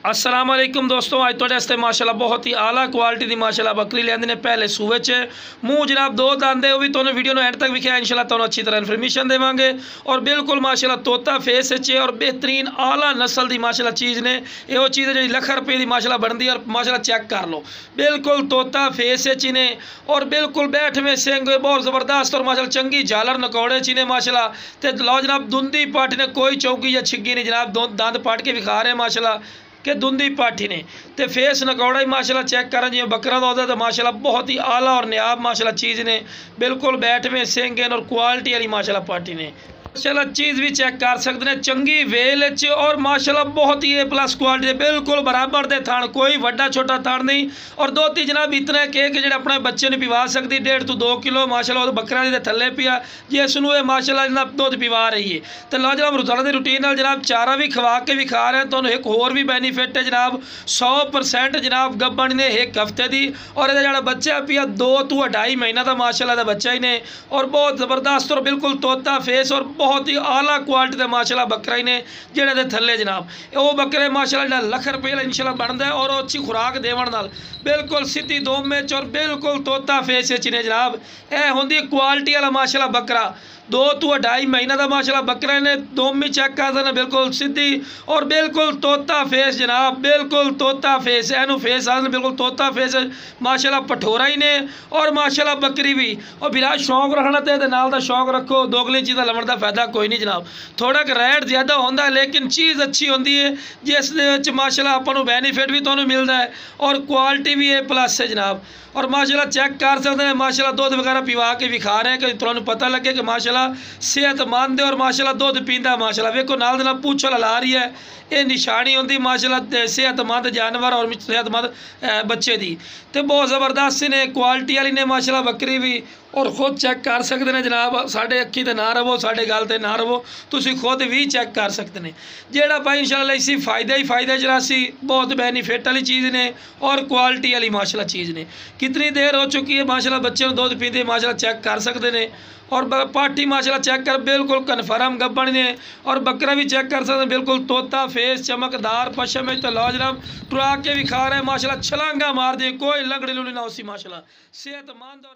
अस्सलाम वालेकुम दोस्तों, अज तुहाडे वास्ते माशाल्लाह बहुत ही आला क्वालिटी की माशाल्लाह बकरी लेंदे ने। पहले सूबे च मूँह जनाब दो दंद है, वह भी तुहानूं वीडियो एंड तक विखा इंशाल्लाह तुहानूं अच्छी तरह इन्फॉर्मेशन देवांगे। और बिल्कुल माशाल्लाह तोता फेस है और बेहतरीन आला नस्ल की माशाल्लाह चीज़ ने। यो चीज़ है जी लाख रुपये की माशाल्लाह बनती है। और माशाल्लाह चेक कर लो, बिल्कुल तोता फेस ने और बिल्कुल बैठ में सिंग बहुत ज़बरदस्त और माशाल्लाह चंगी झालर नकौड़े ची ने माशाल्लाह। तो लो जनाब दुंदी पाठी ने कोई चौकी या छिग्गी नहीं जनाब, दंद पाट के विखा रहे हैं माशाल्लाह कि दुंदी पाठी ने। तो फेस नकौड़ा ही माशाल्लाह चेक करें जी बकरा का तो माशाल्लाह बहुत ही आला और नियाब माशाल्लाह चीज़ ने। बिल्कुल बैठ में सिंग और क्वालिटी वाली माशाल्लाह पाठी ने। माशाल्लाह चीज़ भी चेक कर सकते हैं, चंगी वेल और माशाल्लाह बहुत ही प्लस क्वालिटी, बिल्कुल बराबर दे थान, कोई वड्डा छोटा थान नहीं। और दोती जनाब इतना केक जो अपने बच्चे ने पिवा सकती 1.5 to 2 किलो माशाल्लाह वो बकरा के थले पिया जिसनों ये माशाल्लाह जनाब दुध पिवा रही है। तो लो जनाब रोजाना की रूटीन नाल जनाब चारा भी खवा के भी खा रहे हैं। तो एक होर भी बेनीफिट है जनाब 100% जनाब गब्बन ने एक हफ्ते की। और यह जो बच्चा पिया 2 to 2.5 महीना का माशाल्लाह का बच्चा ही ने। और बहुत ज़बरदस्त और बिल्कुल तोता फेस और बहुत ही आला क्वालिटी का माशाल्लाह बकरा ही ने जेड़े थले जनाब। वो बकरे माशाल्लाह लाख रुपये इंशाल्लाह बनता है। और अच्छी खुराक देवन नाल बिल्कुल सीधी दोम में और बिल्कुल तोता फेस ने जनाब। यह होंगी क्वालिटी वाला माशाल्लाह बकरा 2 to 2.5 महीना का माशाल्लाह बकरा ने दोमी चेक कर देना बिल्कुल सीधी और बिल्कुल तोता फेस जनाब, बिल्कुल तोता फेस एनू फेस आने बिल्कुल तोता फेस माशाल्लाह पठोरा ही ने। और माशाल्लाह बकरी भी और बिरा शौक रखना तो नाल दा शौक रखो, दोगली चीज़ लमण का फायदा कोई नहीं जनाब। थोड़ा रेट ज़्यादा होंदा है लेकिन चीज़ अच्छी होंदी है जिस माशाल्लाह आपको बेनीफिट भी तुहानूं मिलता है और क्वालिटी भी है प्लस है जनाब। और माशाल्लाह चेक कर सकते हैं माशाल्लाह दूध वगैरह पिवा के विखा रहे हैं कि तुहानूं पता लगे कि माशाल्लाह सेहतमंद है। और माशाल्लाह दूध पींदा माशाल्लाह वेखो नाल दे नाल पूंछ ला रही है, ये निशानी होंदी माशाल्लाह सेहतमंद जानवर और सेहतमंद बच्चे की। तो बहुत ज़बरदस्त ने क्वालिटी वाली ने माशाल्लाह बकरी भी। और खुद चेक कर सकते हैं जनाब, साढ़े अखी तो ना रवो साढ़े गल तो ना रवो, तुसी खुद भी चेक कर सकते हैं। जेड़ा भाई इंशाल्लाह इसी फायदा ही फायदा जरासी बहुत बेनीफिट वाली चीज़ ने और क्वालिटी वाली माशाल्लाह चीज़ ने। कितनी देर हो चुकी है माशाल्लाह बच्चे दूध पीते माशाल्लाह चेक कर सकते हैं। और पाठी माशाल्लाह चेक कर बिल्कुल कन्फर्म गब्बन ने। और बकरा भी चेक कर सकते हैं बिल्कुल तोता फेस चमकदार पशम में। तो लो जनाब टुरा के भी खा रहे हैं माशाल्लाह, छलांगा मार दे कोई लंगड़ी लुड़ी ना उसी माशाल्लाह सेहतमंद और